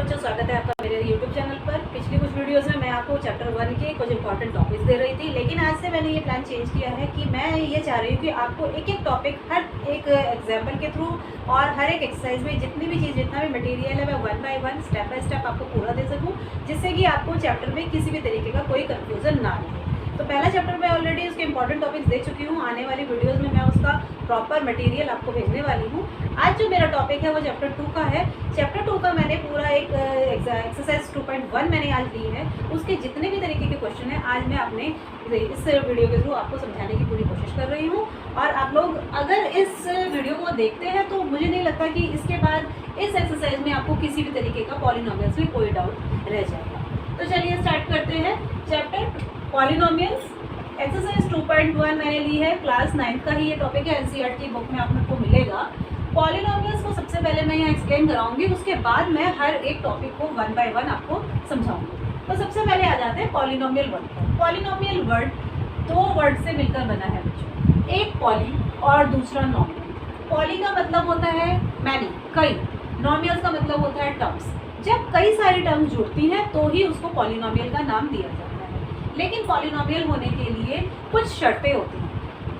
बच्चों, स्वागत है आपका मेरे YouTube चैनल पर। पिछली कुछ वीडियोस में मैं आपको चैप्टर 1 के कुछ इंपॉर्टेंट टॉपिक्स दे रही थी, लेकिन आज से मैंने ये प्लान चेंज किया है कि मैं ये चाह रही हूँ कि आपको एक एक टॉपिक हर एक एग्जाम्पल के थ्रू और हर एक एक्सरसाइज में जितनी भी चीज़, जितना भी मटेरियल है, मैं 1 बाय 1 स्टेप बाय स्टेप आपको पूरा दे सकूँ, जिससे कि आपको चैप्टर में किसी भी तरीके का कोई कन्फ्यूजन ना रहे। तो पहला चैप्टर मैं ऑलरेडी उसके इंपॉर्टेंट टॉपिक्स दे चुकी हूँ। आने वाली वीडियोस में मैं उसका प्रॉपर मटेरियल आपको भेजने वाली हूँ। आज जो मेरा टॉपिक है वो चैप्टर 2 का है। चैप्टर 2 का मैंने पूरा एक एक्सरसाइज 2.1 मैंने आज ली है। उसके जितने भी तरीके के क्वेश्चन हैं आज मैं अपने इस वीडियो के थ्रू आपको समझाने की पूरी कोशिश कर रही हूँ। और आप लोग अगर इस वीडियो को देखते हैं तो मुझे नहीं लगता कि इसके बाद इस एक्सरसाइज में आपको किसी भी तरीके का पॉलिनोमियल्स में कोई डाउट रह जाएगा। तो चलिए स्टार्ट करते हैं। चैप्टर पॉलिनोमियल्स एक्सरसाइज 2.1 मैंने ली है, क्लास 9 का ही ये टॉपिक है। एनसीईआरटी की बुक में आपको मिलेगा। पॉलिनोमियल्स को सबसे पहले मैं यहाँ एक्सप्लेन कराऊंगी, उसके बाद मैं हर एक टॉपिक को 1 बाय 1 आपको समझाऊंगी। तो सबसे पहले आ जाते हैं पॉलिनोमियल वर्ड पर। पॉलिनोमियल वर्ड दो वर्ड से मिलकर बना है बच्चों, एक पॉली और दूसरा नॉमियल। पॉली का मतलब होता है मैनी, कई। नॉमियल का मतलब होता है टर्म्स। जब कई सारी टर्म्स जुड़ती हैं तो ही उसको पॉलिनोमियल का नाम दिया जाता है। लेकिन पॉलिनोमियल होने के लिए कुछ शर्तें होती हैं।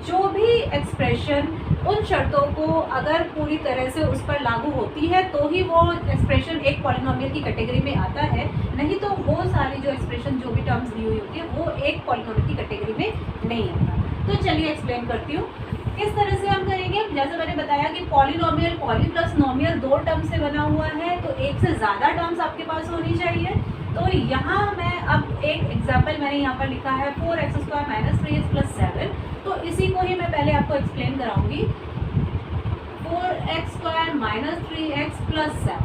जो भी एक्सप्रेशन उन शर्तों को अगर पूरी तरह से उस पर लागू होती है तो ही वो एक्सप्रेशन एक पॉलिनोमियल की कैटेगरी में आता है, नहीं तो वो सारी जो एक्सप्रेशन, जो भी टर्म्स दी हुई होती है, वो एक पॉलिनोमियल की कैटेगरी में नहीं आता। तो चलिए एक्सप्लेन करती हूँ किस तरह से हम करेंगे। जैसे मैंने बताया कि पॉलिनोमियल, पॉली प्लस नोमियल दो टर्म से बना हुआ है, तो एक से ज़्यादा टर्म्स आपके पास होनी चाहिए। तो यहाँ मैं अब एक एग्जाम्पल मैंने यहाँ पर लिखा है 4x² - 3x + 7। तो इसी को ही मैं पहले आपको एक्सप्लेन कराऊंगी। 4x² - 3x + 7।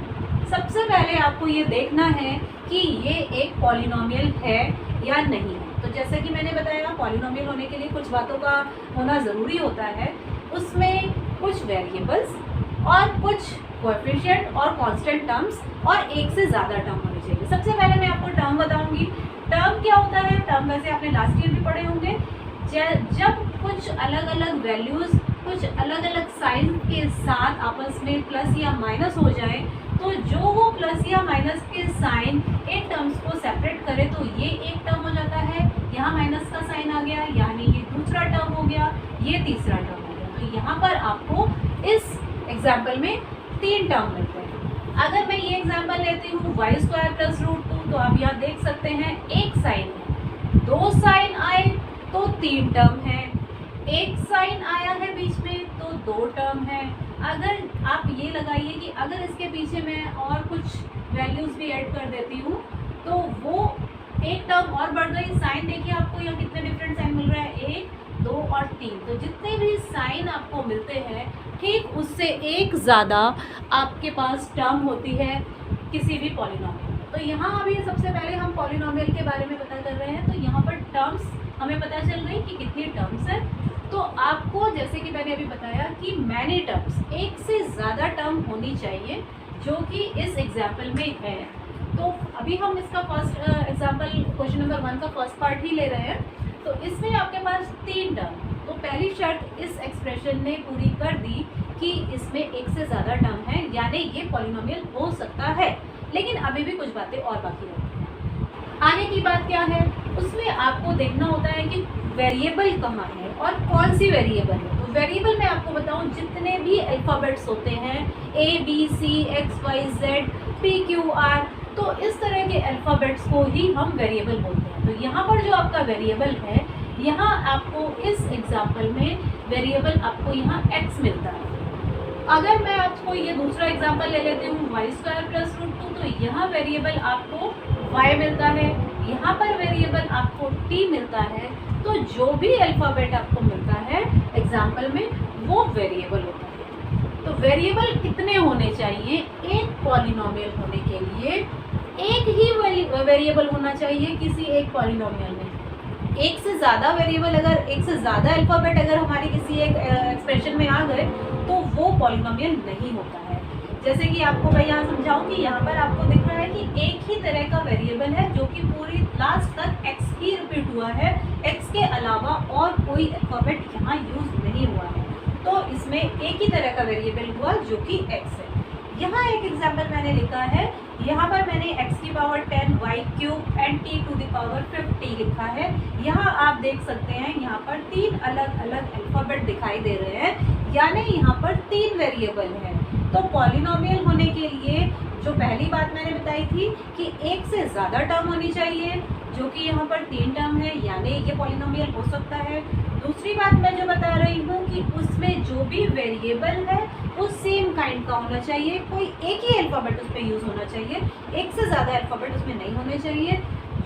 सबसे पहले आपको ये देखना है कि ये एक पॉलिनोमियल है या नहीं है। तो जैसे कि मैंने बताया, पॉलिनोमियल होने के लिए कुछ बातों का होना ज़रूरी होता है। उसमें कुछ वेरिएबल्स और कुछ कोएफिशिएंट और कांस्टेंट टर्म्स और एक से ज़्यादा टर्म होने चाहिए। सबसे पहले मैं आपको टर्म बताऊंगी। टर्म क्या होता है? टर्म वैसे आपने लास्ट ईयर भी पढ़े होंगे। जब कुछ अलग अलग वैल्यूज़ कुछ अलग अलग साइन के साथ आपस में प्लस या माइनस हो जाए, तो जो वो प्लस या माइनस के साइन इन टर्म्स को सेपरेट करे तो ये एक टर्म हो जाता है। यहाँ माइनस का साइन आ गया, यानी ये दूसरा टर्म हो गया, ये तीसरा टर्म हो गया। तो यहाँ पर आपको इस एग्जाम्पल में 3 टर्म मिलते हैं। अगर मैं ये एग्जाम्पल लेती हूँ y² + √2, तो आप यहाँ देख सकते हैं एक साइन है, 2 साइन आए तो 3 टर्म है, एक साइन आया है बीच में तो 2 टर्म है। अगर आप ये लगाइए कि अगर इसके पीछे मैं और कुछ वैल्यूज़ भी ऐड कर देती हूँ तो वो एक टर्म और बढ़ गई। साइन देखिए आपको यहाँ कितने डिफरेंट साइन मिल रहा है, 1, 2 और 3। तो जितने भी साइन आपको मिलते हैं ठीक उससे एक ज़्यादा आपके पास टर्म होती है किसी भी पॉलिनोमियल में। तो यहाँ अभी सबसे पहले हम पॉलिनोमियल के बारे में पता कर रहे हैं। तो यहाँ पर टर्म्स हमें पता चल गई कि कितनी टर्म्स है। तो आपको जैसे कि मैंने अभी बताया कि मैनी टर्म्स, एक से ज़्यादा टर्म होनी चाहिए, जो कि इस एग्जाम्पल में है। तो अभी हम इसका फर्स्ट एग्जाम्पल, क्वेश्चन नंबर 1 का फर्स्ट पार्ट ही ले रहे हैं। तो इसमें आपके पास 3 टर्म। तो पहली शर्त इस एक्सप्रेशन ने पूरी कर दी कि इसमें एक से ज़्यादा टर्म है, यानी ये पॉलिनोमियल हो सकता है। लेकिन अभी भी कुछ बातें और बाकी रहती हैं। आगे की बात क्या है? उसमें आपको देखना होता है कि वेरिएबल कहाँ है और कौन सी वेरिएबल है। तो वेरिएबल मैं आपको बताऊं, जितने भी अल्फ़ाबेट्स होते हैं ABC, XYZ, PQR, तो इस तरह के अल्फ़ाबेट्स को ही हम वेरिएबल बोलते हैं। तो यहाँ पर जो आपका वेरिएबल है, यहाँ आपको इस एग्जाम्पल में वेरिएबल आपको यहाँ x मिलता है। अगर मैं आपको ये दूसरा एग्जाम्पल ले लेती हूँ y² + √2, तो यहाँ वेरिएबल आपको y मिलता है, यहाँ पर वेरिएबल आपको t मिलता है। तो जो भी अल्फ़ाबेट आपको मिलता है एग्जाम्पल में, वो वेरिएबल होता है। तो वेरिएबल कितने होने चाहिए? एक पॉलिनोमियल होने के लिए एक ही वेरिएबल होना चाहिए किसी एक पॉलिनोमियल में। एक से ज़्यादा वेरिएबल, अगर एक से ज़्यादा अल्फ़ाबेट अगर हमारे किसी एक एक्सप्रेशन में आ गए तो वो पॉलिनोमियल नहीं होता है। जैसे कि आपको मैं यहाँ समझाऊँ कि यहाँ पर आपको दिख रहा है कि एक ही तरह का वेरिएबल है, जो कि पूरी लास्ट तक x ही रिपीट हुआ है, x के अलावा और कोई अल्फ़ाबेट यहाँ यूज़ नहीं हुआ है। तो इसमें एक ही तरह का वेरिएबल हुआ जो कि x है। यहाँ एक एग्जाम्पल मैंने लिखा है, यहाँ पर मैंने x की power 10 y cube and t to the power 50 लिखा है। यहाँ आप देख सकते हैं यहाँ पर 3 अलग अलग अल्फ़ाबेट दिखाई दे रहे हैं, यानी यहाँ पर 3 वेरिएबल हैं। तो पॉलिनोमियल होने के लिए जो पहली बात मैंने बताई थी कि एक से ज़्यादा टर्म होनी चाहिए, जो कि यहाँ पर 3 टर्म है, यानी ये पॉलिनोमियल हो सकता है। दूसरी बात मैं जो बता रही हूँ कि उसमें जो भी वेरिएबल है वो सेम काइंड का होना चाहिए, कोई एक ही अल्फ़ाबेट उस पर यूज़ होना चाहिए, एक से ज़्यादा अल्फ़ाबेट उसमें नहीं होने चाहिए,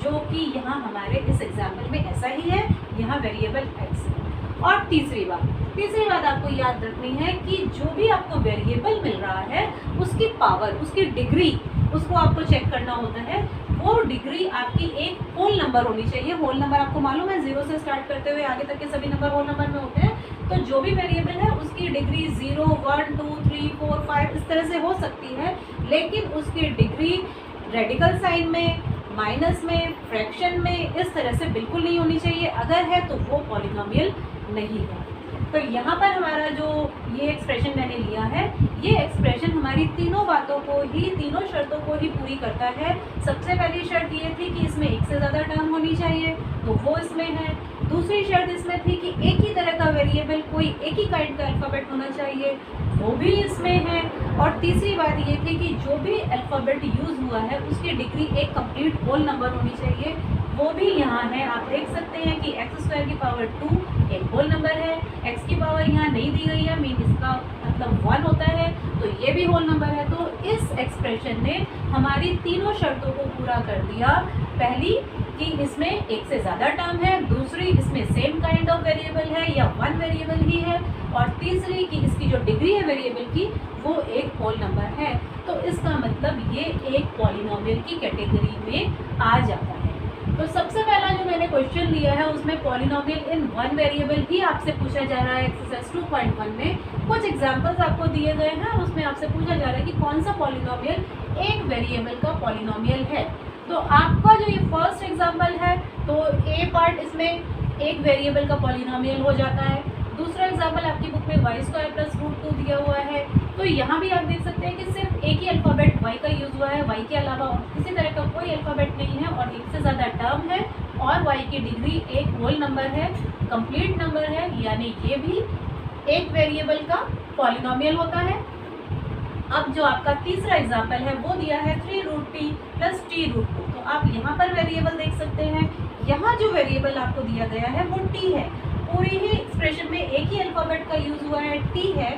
जो कि यहाँ हमारे इस एग्जाम्पल में ऐसा ही है। यहाँ वेरिएबल x है। और तीसरी बात आपको याद रखनी है कि जो भी आपको वेरिएबल मिल रहा है उसकी पावर, उसकी डिग्री, उसको आपको चेक करना होता है। वो डिग्री आपकी एक होल नंबर होनी चाहिए। होल नंबर आपको मालूम है 0 से स्टार्ट करते हुए आगे तक के सभी नंबर होल नंबर में होते हैं। तो जो भी वेरिएबल है उसकी डिग्री 0, 1, 2, 3, 4, 5 इस तरह से हो सकती है, लेकिन उसकी डिग्री रेडिकल साइन में, माइनस में, फ्रैक्शन में इस तरह से बिल्कुल नहीं होनी चाहिए। अगर है तो वो पॉलिनोमियल नहीं है। तो यहाँ पर हमारा जो ये एक्सप्रेशन मैंने लिया है, ये एक्सप्रेशन हमारी तीनों बातों को ही, तीनों शर्तों को ही पूरी करता है। सबसे पहली शर्त ये थी कि इसमें एक से ज़्यादा टर्म होनी चाहिए, तो वो इसमें है। दूसरी शर्त इसमें थी कि एक ही तरह का वेरिएबल, कोई एक ही काइंड का अल्फ़ाबेट होना चाहिए, वो भी इसमें है। और तीसरी बात ये थी कि जो भी अल्फ़ाबेट यूज़ हुआ है उसकी डिग्री एक कंप्लीट होल नंबर होनी चाहिए, वो भी यहाँ है। आप देख सकते हैं कि x² की पावर 2 एक होल नंबर है, x की पावर यहाँ नहीं दी गई है, मीन इसका मतलब 1 होता है, तो ये भी होल नंबर है। तो इस एक्सप्रेशन ने हमारी तीनों शर्तों को पूरा कर दिया। पहली कि इसमें एक से ज़्यादा टर्म है, दूसरी इसमें सेम काइंड ऑफ वेरिएबल है या 1 वेरिएबल ही है, और तीसरी कि इसकी जो डिग्री है वेरिएबल की वो एक होल नंबर है। तो इसका मतलब ये एक पॉलिनोमियल की कैटेगरी में आ जाता है। तो सबसे पहला जो मैंने क्वेश्चन लिया है उसमें पॉलिनोमियल इन 1 वेरिएबल ही आपसे पूछा जा रहा है। एक्सरसाइज 2.1 में कुछ एग्जांपल्स आपको दिए गए हैं और उसमें आपसे पूछा जा रहा है कि कौन सा पॉलिनोमियल एक वेरिएबल का पॉलिनोमियल है। तो आपका जो ये फर्स्ट एग्जांपल है, तो ए पार्ट इसमें एक वेरिएबल का पॉलिनोमियल हो जाता है। दूसरा एग्जांपल आपकी बुक में y² + √2 दिया हुआ है, तो यहाँ भी आप देख सकते हैं कि सिर्फ एक ही अल्फ़ाबेट y का यूज़ हुआ है, y के अलावा और किसी तरह का कोई अल्फ़ाबेट नहीं है, और एक से ज़्यादा टर्म है, और y की डिग्री एक होल नंबर है, कंप्लीट नंबर है, यानी ये भी एक वेरिएबल का पॉलिनोमियल होता है। अब जो आपका तीसरा एग्जाम्पल है वो दिया है 3√t + t√2। तो आप यहाँ पर वेरिएबल देख सकते हैं, यहाँ जो वेरिएबल आपको दिया गया है वो t है। पूरी ही एक्सप्रेशन में एक ही अल्फ़ाबेट का यूज़ हुआ है, t है,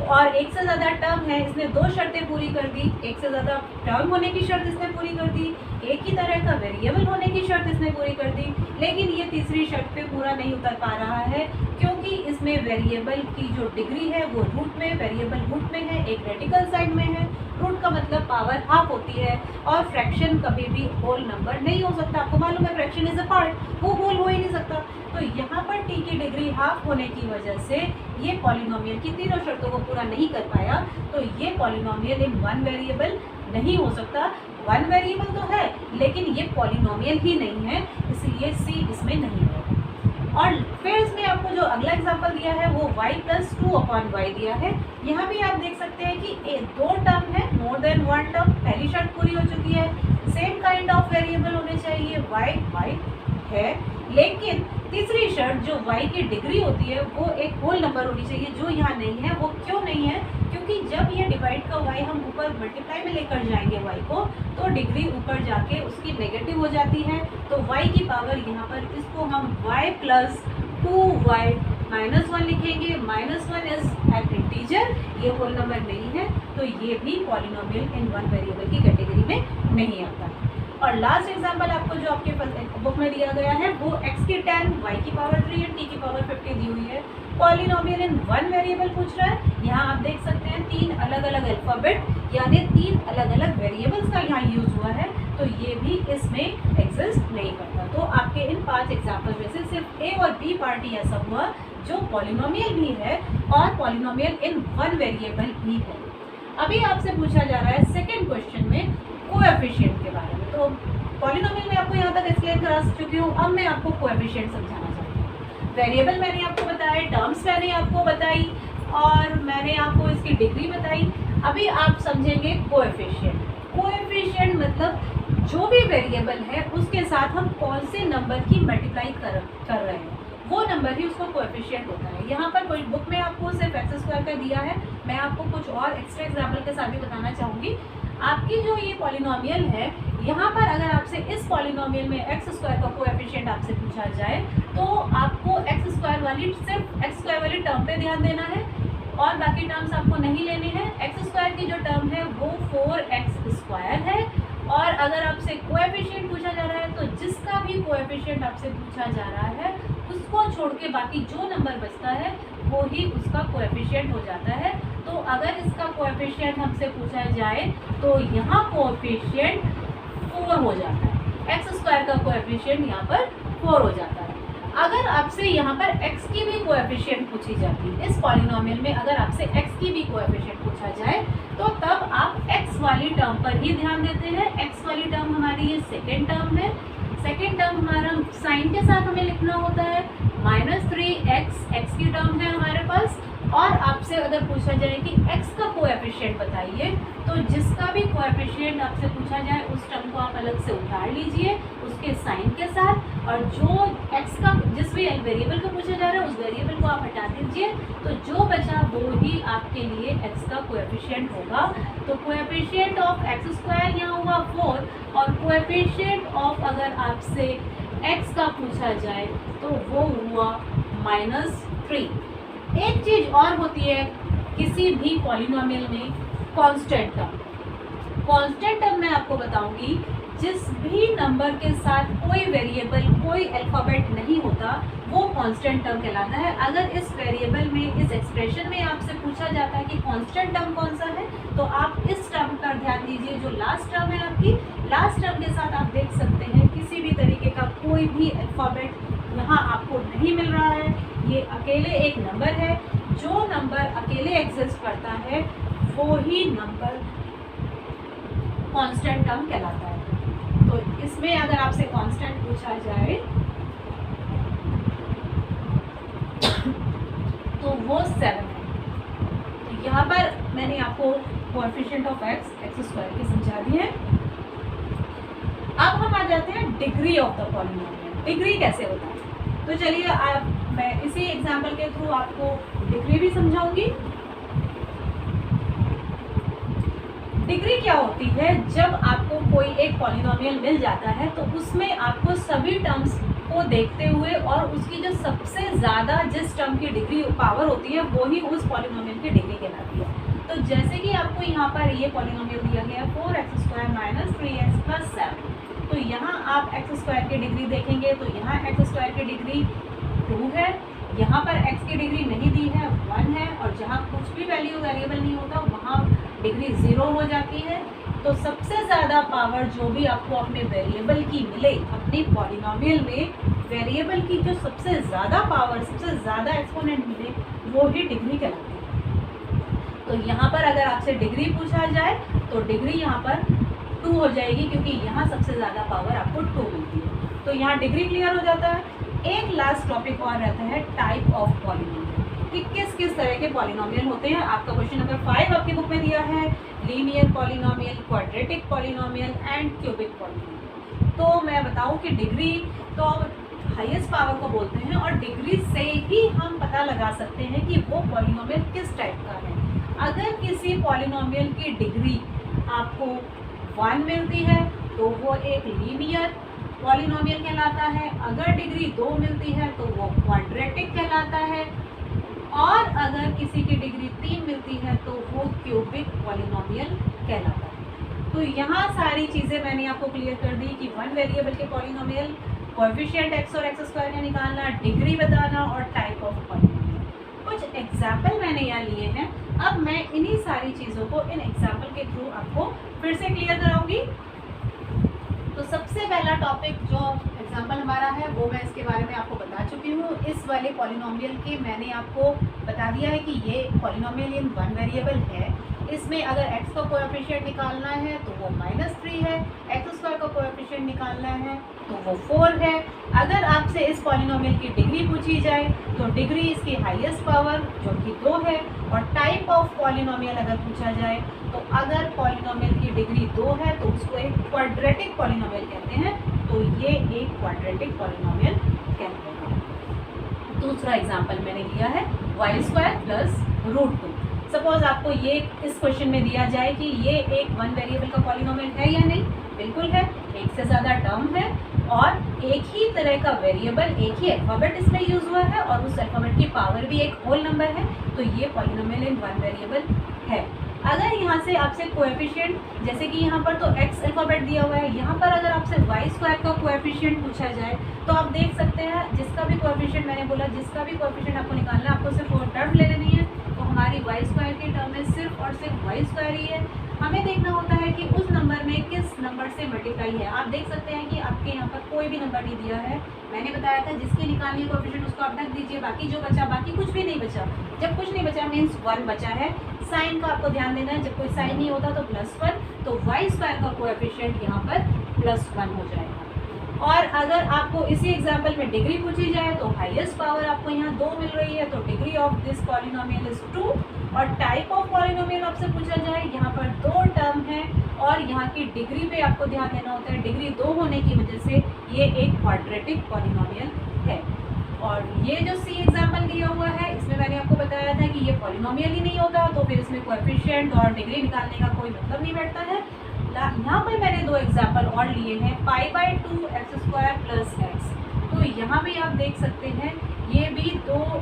और एक से ज़्यादा टर्म है। इसने 2 शर्तें पूरी कर दी, एक से ज़्यादा टर्म होने की शर्त इसने पूरी कर दी, एक ही तरह का वेरिएबल होने की शर्त इसने पूरी कर दी, लेकिन ये तीसरी शर्त पे पूरा नहीं उतर पा रहा है, क्योंकि इसमें वेरिएबल की जो डिग्री है वो रूट में, वेरिएबल रूट में है, एक रेडिकल साइड में है। रूट का मतलब पावर हाफ होती है, और फ्रैक्शन कभी भी होल नंबर नहीं हो सकता। आपको मालूम है फ्रैक्शन इज अ पार्ट, वो होल हो ही नहीं सकता। तो यहाँ पर t की डिग्री हाफ होने की वजह से ये पॉलिनोमियल की तीनों शर्तों को पूरा नहीं कर पाया, तो ये पॉलिनोमियल इन 1 वेरिएबल नहीं हो सकता। 1 वेरिएबल तो है लेकिन ये पॉलिनोमियल ही नहीं है, इसलिए c इसमें नहीं है। और फिर इसमें आपको जो अगला एग्जांपल दिया है वो y + 2/y दिया है। यहाँ भी आप देख सकते हैं कि 2 टर्म है, मोर देन 1 टर्म, पहली शर्त पूरी हो चुकी है। सेम काइंड ऑफ वेरिएबल होने चाहिए, y है, लेकिन तीसरी शर्त जो y की डिग्री होती है वो एक होल नंबर होनी चाहिए, जो यहाँ नहीं है। वो क्यों नहीं है? क्योंकि जब ये डिवाइड का y हम ऊपर मल्टीप्लाई में लेकर जाएंगे y को, तो डिग्री ऊपर जाके उसकी नेगेटिव हो जाती है। तो y की पावर यहाँ पर इसको हम y + 2y - 1 लिखेंगे। -1 इज एन इंटीजर, ये होल नंबर नहीं है, तो ये भी पॉलिनोमियल इन 1 वेरिएबल की कैटेगरी में नहीं आता। और लास्ट एग्जांपल आपको जो आपके बुक में दिया गया है वो x की 10, y की पावर 3 और t की पावर 50 दी हुई है। पॉलिनोमियल इन 1 वेरिएबल पूछ रहा है। यहाँ आप देख सकते हैं 3 अलग अलग अल्फ़ाबेट यानी 3 अलग अलग वेरिएबल्स का यहाँ यूज़ हुआ है, तो ये भी इसमें एग्जिस्ट नहीं करता। तो आपके इन 5 एग्जाम्पल में से सिर्फ ए और बी पार्ट ही ऐसा हुआ जो पॉलिनोमियल भी है और पॉलिनोमियल इन 1 वेरिएबल भी है। अभी आपसे पूछा जा रहा है सेकेंड क्वेश्चन में कोएफिशिएंट के बारे में। तो पॉलिनोमियल में आपको यहाँ तक एक्सप्लेन करा चुकी हूँ, अब मैं आपको कोएफिशिएंट समझाना चाहती हूँ। वेरिएबल मैंने आपको बताया, टर्म्स मैंने आपको बताई, और मैंने आपको इसकी डिग्री बताई। अभी आप समझेंगे कोएफिशिएंट। कोएफिशिएंट मतलब जो भी वेरिएबल है उसके साथ हम कौन से नंबर की मल्टीप्लाई कर रहे हैं, वो नंबर ही उसका कोएफिशिएंट होता है। यहाँ पर कोई बुक में आपको सिर्फ एक्स स्क्वायर का दिया है, मैं आपको कुछ और एक्स्ट्रा एग्जाम्पल के साथ भी बताना चाहूँगी। आपकी जो ये पॉलिनोमियल है, यहाँ पर अगर आपसे इस पॉलिनोमियल में एक्स स्क्वायर का कोएफिशिएंट आपसे पूछा जाए तो आपको एक्स स्क्वायर वाली टर्म पे ध्यान देना है और बाकी टर्म्स आपको नहीं लेने हैं। एक्स स्क्वायर की जो टर्म है वो 4x स्क्वायर है और अगर आपसे कोएफिशिएंट पूछा जा रहा है तो जिसका भी कोएफिशिएंट आपसे पूछा जा रहा है उसको छोड़ के बाकी जो नंबर बचता है वो ही उसका कोएफिशिएंट हो जाता है। तो अगर इसका कोएफिशिएंट हमसे पूछा जाए तो यहाँ कोएफिशिएंट 4 हो जाता है। एक्स स्क्वायर का कोएफिशिएंट यहाँ पर 4 हो जाता है। अगर आपसे यहाँ पर x की भी कोएफिशिएंट पूछी जाती है, इस पॉलिनोमियल में अगर आपसे x की भी कोएफिशिएंट पूछा जाए तो तब आप x वाली टर्म पर ही ध्यान देते हैं। x वाली टर्म हमारी ये सेकेंड टर्म है। सेकेंड टर्म हमारा साइन के साथ हमें लिखना होता है -3x, x की टर्म है हमारे पास। और आपसे अगर पूछा जाए कि x का कोएफिशिएंट बताइए तो जिसका भी कोएफिशिएंट आपसे पूछा जाए उस टर्म को आप अलग से उतार लीजिए उसके साइन के साथ, और जो x का जिस भी वेरिएबल का पूछा जा रहा है उस वेरिएबल को आप हटा दीजिए, तो जो बचा वो ही आपके लिए x का कोएफिशिएंट होगा। तो कोएफिशिएंट ऑफ एक्स स्क्वायर यहाँ हुआ 4 और कोएफिशिएंट ऑफ अगर आपसे x का पूछा जाए तो वो हुआ -3। एक चीज और होती है किसी भी पॉलिनोमियल में, कांस्टेंट टर्म। कांस्टेंट टर्म मैं आपको बताऊंगी जिस भी नंबर के साथ कोई वेरिएबल, कोई अल्फाबेट नहीं होता वो कांस्टेंट टर्म कहलाता है। अगर इस वेरिएबल में, इस एक्सप्रेशन में आपसे पूछा जाता है कि कांस्टेंट टर्म कौन सा है तो आप इस टर्म पर ध्यान दीजिए। जो लास्ट टर्म है आपकी, लास्ट टर्म के साथ आप देख सकते हैं किसी भी तरीके का कोई भी अल्फाबेट यहाँ आपको नहीं मिल रहा है। ये अकेले एक नंबर है, जो नंबर अकेले एग्जिस्ट करता है वो ही नंबर कांस्टेंट टर्म कहलाता है। तो इसमें अगर आपसे कांस्टेंट पूछा जाए तो वो 7 है। तो यहाँ पर मैंने आपको कोएफिशिएंट ऑफ एक्स स्क्वायर के समझा दिए हैं। अब हम आ जाते हैं degree of the polynomial. Degree कैसे होता है तो चलिए मैं इसी एग्जाम्पल के थ्रू आपको डिग्री भी समझाऊंगी। डिग्री क्या होती है, जब आपको कोई एक पॉलिनोमियल मिल जाता है तो उसमें आपको सभी टर्म्स को देखते हुए और उसकी जो सबसे ज़्यादा जिस टर्म की डिग्री पावर होती है वो ही उस पॉलिनोमियल की डिग्री कहलाती है। तो जैसे कि आपको यहाँ पर ये पॉलिनोमियल दिया गया 4x² - 3x + 7, तो यहाँ आप एक्स स्क्वायर की डिग्री देखेंगे तो यहाँ एक्स स्क्वायर की डिग्री 2 है, यहाँ पर x की डिग्री नहीं दी है 1 है, और जहाँ कुछ भी वैल्यू वेरिएबल नहीं होता वहाँ डिग्री 0 हो जाती है। तो सबसे ज़्यादा पावर जो भी आपको अपने वेरिएबल की मिले, अपनी पॉलिनोमियल में वेरिएबल की जो सबसे ज़्यादा पावर, सबसे ज़्यादा एक्सपोनेंट मिले वो ही डिग्री कहलाती है। तो यहाँ पर अगर आपसे डिग्री पूछा जाए तो डिग्री यहाँ पर 2 हो जाएगी क्योंकि यहाँ सबसे ज़्यादा पावर आपको 2 मिलती है। तो यहाँ डिग्री क्लियर हो जाता है। एक लास्ट टॉपिक और रहता है टाइप ऑफ पॉलिनोमियल, कि किस किस तरह के पॉलिनोमियल होते हैं। आपका क्वेश्चन नंबर 5 आपकी बुक में दिया है, linear polynomial, quadratic polynomial and cubic polynomial. तो मैं बताऊं कि डिग्री तो हाईएस्ट पावर को बोलते हैं और डिग्री से ही हम पता लगा सकते हैं कि वो पॉलिनोमियल किस टाइप का है। अगर किसी पॉलिनोमियल की डिग्री आपको 1 मिलती है तो वो एक लीनियर पॉलिनोमियल कहलाता है, अगर डिग्री 2 मिलती है तो वो क्वाड्रेटिक कहलाता है, और अगर किसी की डिग्री 3 मिलती है तो वो क्यूबिक पॉलिनोमियल कहलाता है। तो यहाँ सारी चीज़ें मैंने आपको क्लियर कर दी कि 1 वेरिएबल के पॉलिनोमियल, कोएफिशिएंट x और x स्क्वायर का निकालना, डिग्री बताना और टाइप ऑफ पॉलिनोमियल। कुछ एग्जाम्पल मैंने यहाँ लिए हैं। अब मैं इन्हीं सारी चीज़ों को इन एग्जाम्पल के थ्रू आपको फिर से क्लियर कराऊंगी। तो सबसे पहला टॉपिक जो एग्जाम्पल हमारा है वो मैं इसके बारे में आपको बता चुकी हूँ। इस वाले पॉलिनोमियल के मैंने आपको बता दिया है कि ये पॉलिनोमियल इन 1 वेरिएबल है इसमें अगर x का कोएफिशिएंट निकालना है तो वो -3 है, x² का कोएफिशिएंट निकालना है तो वो 4 है। अगर आपसे इस पॉलिनोमियल की डिग्री पूछी जाए तो डिग्री इसकी हाईएस्ट पावर जो कि 2 है, और टाइप ऑफ पॉलिनोमियल अगर पूछा जाए तो अगर पॉलिनोमियल की डिग्री 2 है तो उसको एक क्वाड्रेटिक पॉलिनोमियल कहते हैं, तो ये एक क्वाड्रेटिक पॉलिनोमियल कहते हैं। दूसरा एग्जांपल मैंने लिया है y² + √2। सपोज आपको ये इस क्वेश्चन में दिया जाए कि ये एक वन वेरिएबल का पॉलिनोमियल है या नहीं, बिल्कुल है, एक से ज़्यादा टर्म है और एक ही तरह का वेरिएबल, एक ही अल्फ़ाबेट इसमें यूज़ हुआ है और उस अल्फ़ाबेट की पावर भी एक होल नंबर है, तो ये पॉलिनोमियल इन वन वेरिएबल है। अगर यहाँ से आपसे कोएफिशिएंट, जैसे कि यहाँ पर तो x अल्फ़ाबेट दिया हुआ है, यहाँ पर अगर आपसे y² का कोएफिशिएंट पूछा जाए तो आप देख सकते हैं जिसका भी कोएफिशिएंट, मैंने बोला जिसका भी कोएफिशिएंट आपको निकालना है, आपको सिर्फ वो टर्म ले लेनी है, तो हमारी y² की टर्म में सिर्फ और सिर्फ y² ही है। हमें देखना होता है कि उस नंबर में किस नंबर से मल्टीप्लाई है। आप देख सकते हैं कि आपके यहाँ पर कोई भी नंबर नहीं दिया है, मैंने बताया था जिसकी निकालनी है कोएफिशिएंट उसको आप ढक दीजिए, बाकी जो बचा, बाकी कुछ भी नहीं बचा। जब कुछ नहीं बचा मीन्स 1 बचा है। साइन का आपको ध्यान देना है, जब कोई साइन नहीं होता तो +1, तो y² का कोएफिशिएंट यहाँ पर +1 हो जाएगा। और अगर आपको इसी एग्जाम्पल में डिग्री पूछी जाए तो हाईएस्ट पावर आपको यहाँ 2 मिल रही है, तो degree of this polynomial is 2। और टाइप ऑफ पॉलिनोमियल आपसे पूछा जाए, यहाँ पर 2 टर्म है और यहाँ की डिग्री पे आपको ध्यान देना होता है, डिग्री 2 होने की वजह से ये एक क्वाड्रेटिक पॉलिनोमियल है। और ये जो सी एग्जाम्पल दिया हुआ है, इसमें मैंने आपको बताया था कि ये पॉलिनोमियल ही नहीं होता, तो फिर इसमें कोएफिशिएंट और डिग्री निकालने का कोई मतलब नहीं बैठता है। यहाँ पर मैंने 2 एग्जाम्पल और लिए हैं, π/2 x² + x। तो यहाँ भी आप देख सकते हैं ये भी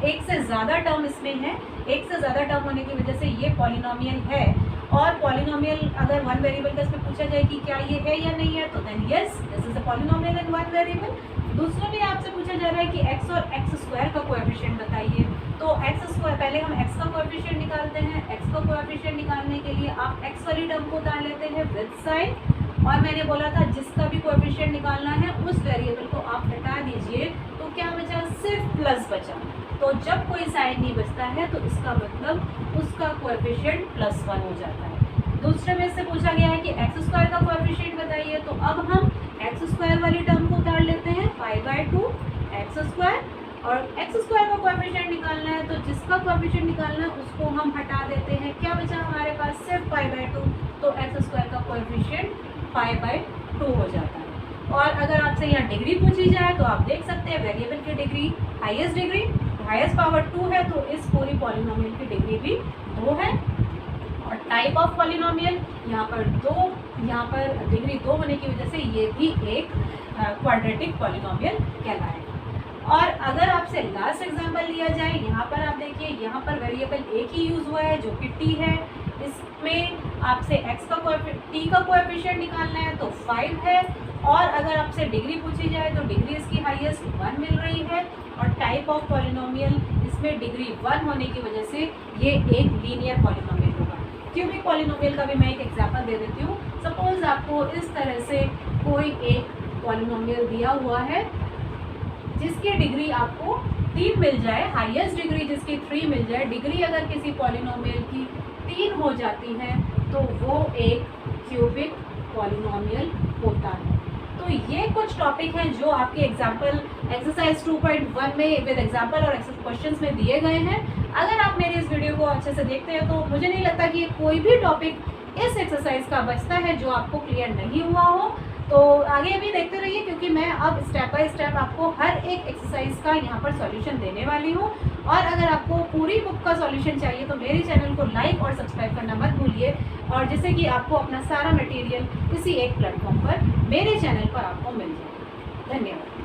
एक से ज़्यादा टर्म इसमें है, एक से ज़्यादा टर्म होने की वजह से ये पॉलिनोमियल है। और पॉलिनोमियल अगर वन वेरिएबल का इसमें पूछा जाए कि क्या ये है या नहीं है, तो then yes, this is a polynomial in one variable. दूसरे में आपसे पूछा जा रहा है कि x और x² का कोएफिशिएंट बताइए, तो x², पहले हम x का कोएफिशिएंट निकालते हैं। x का कोएफिशिएंट निकालने के लिए आप x वाली टर्म को उतार लेते हैं विद साइन, और मैंने बोला था जिसका भी कोएफिशिएंट निकालना है उस वेरिएबल को आप हटा दीजिए, तो क्या बचा, सिर्फ प्लस बचा। तो जब कोई साइन नहीं बचता है तो इसका मतलब उसका कोएफिशिएंट +1 हो जाता है। दूसरे में से पूछा गया है कि x² का कोएफिशिएंट बताइए, तो अब हम x² वाली टर्म को उतार लेते हैं, π/2 x², और x² का कोएफिशिएंट निकालना है तो जिसका कोएफिशिएंट निकालना है उसको हम हटा देते हैं। क्या बचा हमारे पास, सिर्फ π/2, तो x² का कोएफिशिएंट π/2 हो जाता है। और अगर आपसे यहाँ डिग्री पूछी जाए तो आप देख सकते हैं वेरिएबल की degree, highest degree, highest power 2 है, तो इस पूरी पॉलिनोमियल की डिग्री भी 2 है। और टाइप ऑफ पॉलिनोमियल यहाँ पर 2, यहाँ पर डिग्री 2 होने की वजह से ये भी एक क्वाड्रेटिक पॉलिनोमियल कहलाएगा। और अगर आपसे लास्ट एग्जांपल लिया जाए, यहाँ पर आप देखिए, यहाँ पर वेरिएबल एक ही यूज़ हुआ है जो कि t है। इसमें आपसे t का कोएफिशिएंट निकालना है तो 5 है, और अगर आपसे डिग्री पूछी जाए तो डिग्री इसकी हाईएस्ट 1 मिल रही है, और टाइप ऑफ पॉलिनोमियल इसमें डिग्री 1 होने की वजह से ये एक लीनियर पॉलिनोमियल होगा। क्यूबिक पॉलिनोमियल का भी मैं एक एग्जांपल दे देती हूँ। सपोज आपको इस तरह से कोई एक पॉलिनोमियल दिया हुआ है जिसकी डिग्री आपको 3 मिल जाए, हाईएस्ट डिग्री जिसकी 3 मिल जाए, डिग्री अगर किसी पॉलिनोमियल की 3 हो जाती है तो वो एक क्यूबिक पॉलिनोमियल होता है। तो ये कुछ टॉपिक हैं जो आपके एग्जाम्पल एक्सरसाइज 2.1 में विद एग्जाम्पल और क्वेश्चंस में दिए गए हैं। अगर आप मेरी इस वीडियो को अच्छे से देखते हैं तो मुझे नहीं लगता कि कोई भी टॉपिक इस एक्सरसाइज का बचता है जो आपको क्लियर नहीं हुआ हो। तो आगे भी देखते रहिए, क्योंकि मैं अब स्टेप बाय स्टेप आपको हर एक एक्सरसाइज का यहाँ पर सॉल्यूशन देने वाली हूँ। और अगर आपको पूरी बुक का सॉल्यूशन चाहिए तो मेरे चैनल को लाइक और सब्सक्राइब करना मत भूलिए, और जिससे कि आपको अपना सारा मटेरियल किसी एक प्लेटफॉर्म पर मेरे चैनल पर आपको मिल जाए। धन्यवाद।